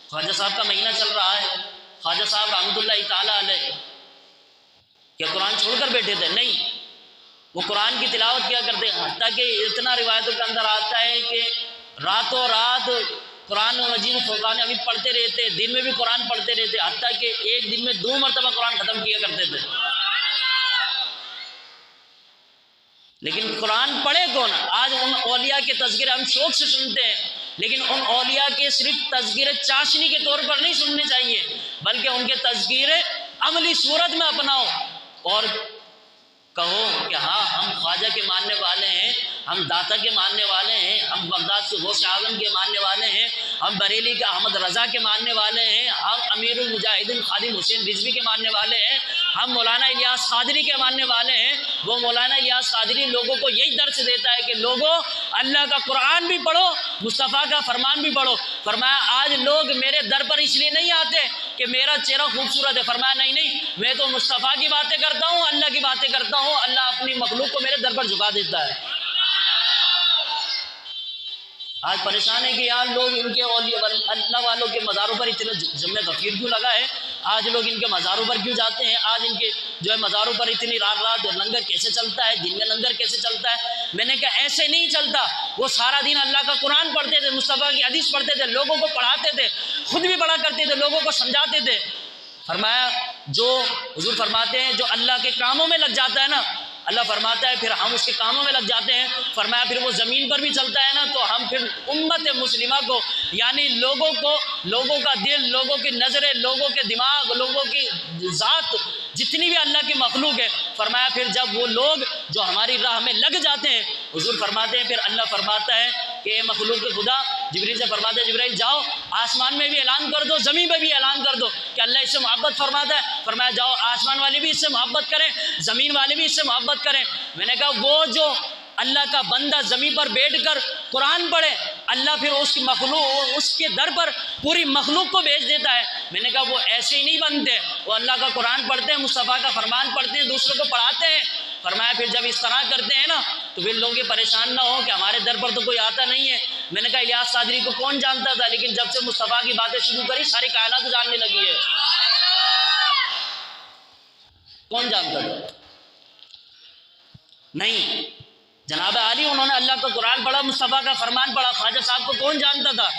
خواجہ صاحب کا مہینہ چل رہا ہے، خواجہ صاحب رحمۃ اللہ تعالیٰ علیہ کیا قرآن چھوڑ کر بیٹھے تھے؟ نہیں، وہ قرآن کی تلاوت کیا کرتے ہیں، حتیٰ کہ اتنا روایتوں کے اندر آتا ہے کہ راتوں رات قرآن مجید فرقان حمید پڑھتے رہتے، دن میں بھی قرآن پڑھتے رہتے، حتیٰ کہ ایک دن میں 2 مرتبہ قرآن ختم کیا کرتے تھے۔ لیکن قرآن پڑھے کون؟ آج ان اولیاء کے تذکرے ہم شوق سے سنتے ہیں، لیکن ان اولیاء کے صرف تذکرے چاشنی کے طور پر نہیں سننے چاہیے، بلکہ ان کے تذکرے عملی صورت میں اپناؤ اور کہو کہ ہاں ہم خواجہ کے ماننے والے ہیں، ہم داتا کے ماننے والے ہیں، ہم بغداد کے غوث اعظم کے ماننے والے ہیں، ہم بریلی کے احمد رضا کے ماننے والے ہیں، ہم امیر المجاہدین خادم حسین رضوی کے ماننے والے ہیں، ہم مولانا الیاس قادری کے ماننے والے ہیں۔ وہ مولانا الیاس قادری لوگوں کو یہی درس دیتا ہے کہ لوگوں اللہ کا قرآن بھی پڑھو، مصطفیٰ کا فرمان بھی پڑھو۔ فرمایا آج لوگ میرے در پر اس لیے نہیں آتے کہ میرا چہرہ خوبصورت ہے، فرمایا نہیں، میں تو مصطفیٰ کی باتیں کرتا ہوں، اللہ کی باتیں کرتا ہوں، اللہ اپنی مخلوق کو میرے در پر جھکا دیتا ہے۔ آج پریشان ہے کہ یار لوگ ان کے اللہ والوں کے مزاروں پر اتنے جمع غفیر کیوں لگا ہے، آج لوگ ان کے مزاروں پر کیوں جاتے ہیں، آج ان کے جو ہے مزاروں پر اتنی رات رات لنگر کیسے چلتا ہے، دن میں لنگر کیسے چلتا ہے؟ میں نے کہا ایسے نہیں چلتا، وہ سارا دن اللہ کا قرآن پڑھتے تھے، مصطفیٰ کی حدیث پڑھتے تھے، لوگوں کو پڑھاتے تھے، خود بھی پڑھا کرتے تھے، لوگوں کو سمجھاتے تھے۔ فرمایا جو حضور فرماتے ہیں جو اللہ کے کاموں میں لگ جاتا ہے نا، اللہ فرماتا ہے پھر ہم اس کے کاموں میں لگ جاتے ہیں۔ فرمایا پھر وہ زمین پر بھی چلتا ہے نا تو ہم پھر امت مسلمہ کو یعنی لوگوں کا دل، لوگوں کی نظریں، لوگوں کے دماغ، لوگوں کی ذات جتنی بھی اللہ کی مخلوق ہے، فرمایا پھر جب وہ لوگ جو ہماری راہ میں لگ جاتے ہیں، حضور فرماتے ہیں پھر اللہ فرماتا ہے کہ اے مخلوق خدا، جبریل سے فرماتے ہیں جبریل جاؤ آسمان میں بھی اعلان کر دو، زمین پہ بھی اعلان کر دو کہ اللہ اس سے محبت فرماتا ہے۔ فرمایا جاؤ آسمان والے بھی اس سے محبت کریں، زمین والے بھی اس سے محبت کریں۔ میں نے کہا وہ جو اللہ کا بندہ زمین پر بیٹھ کر قرآن پڑھے، اللہ پھر اس کی مخلوق، اس کے در پر پوری مخلوق کو بھیج دیتا ہے۔ میں نے کہا وہ ایسے ہی نہیں بنتے، وہ اللہ کا قرآن پڑھتے ہیں، مصطفیٰ کا فرمان پڑھتے ہیں، دوسروں کو پڑھاتے ہیں۔ فرمایا پھر جب اس طرح کرتے ہیں نا تو پھر لوگ یہ پریشان نہ ہو کہ ہمارے در پر تو کوئی آتا نہیں ہے۔ میں نے کہا الیاس قادری کو کون جانتا تھا، لیکن جب سے مصطفیٰ کی باتیں شروع کری ساری کائنات جاننے لگی ہے۔ کون جانتا تھا؟ نہیں، جناب علی انہوں نے اللہ کا قرآن پڑھا، مصطفیٰ کا فرمان پڑھا۔ خواجہ صاحب کو کون جانتا تھا؟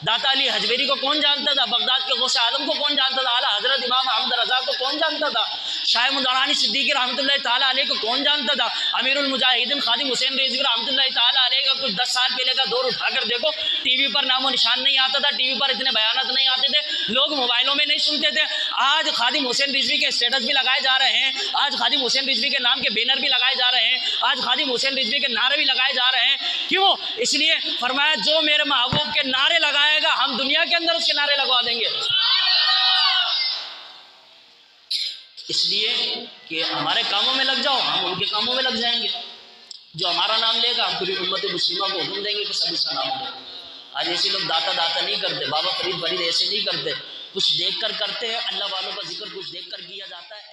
داتا علی حجویری کو کون جانتا تھا؟ بغداد کے غوث اعظم کو کون جانتا تھا؟ اعلیٰ حضرت امام احمد رضا کو کون جانتا تھا؟ شاہ مدرانی صدیقی رحمۃ اللہ تعالیٰ علیہ کو کون جانتا تھا؟ امیر المجاہدین خادم حسین رضوی رحمۃ اللہ تعالیٰ علیہ کا کچھ 10 سال پہلے کا دور اٹھا کر دیکھو، ٹی وی پر نام و نشان نہیں آتا تھا، ٹی وی پر اتنے بیانات نہیں آتے تھے، لوگ موبائلوں میں نہیں سنتے تھے۔ آج خادم حسین رضوی کے اسٹیٹس بھی لگائے جا رہے ہیں، آج خادم حسین رضوی کے نام کے بینر بھی لگائے جا رہے ہیں، آج خادم حسین رضوی کے نعرے بھی لگائے جا رہے ہیں۔ کیوں؟ اس لیے فرمایا جو میرے محبوب کے نعرے لگائے گا ہم دنیا کے اندر اس کے نعرے لگوا دیں گے، اس لیے کہ ہمارے کاموں میں لگ جاؤ، ہم ان کے کاموں میں لگ جائیں گے۔ جو ہمارا نام لے گا ہم پوری امت مسلمہ کو حکم دیں گے کہ سب اس کا نام لے۔ آج ایسے لوگ داتا نہیں کرتے، بابا فرید ایسے نہیں کرتے، کچھ دیکھ کر کرتے ہیں، اللہ والوں کا ذکر کچھ دیکھ کر کیا جاتا ہے۔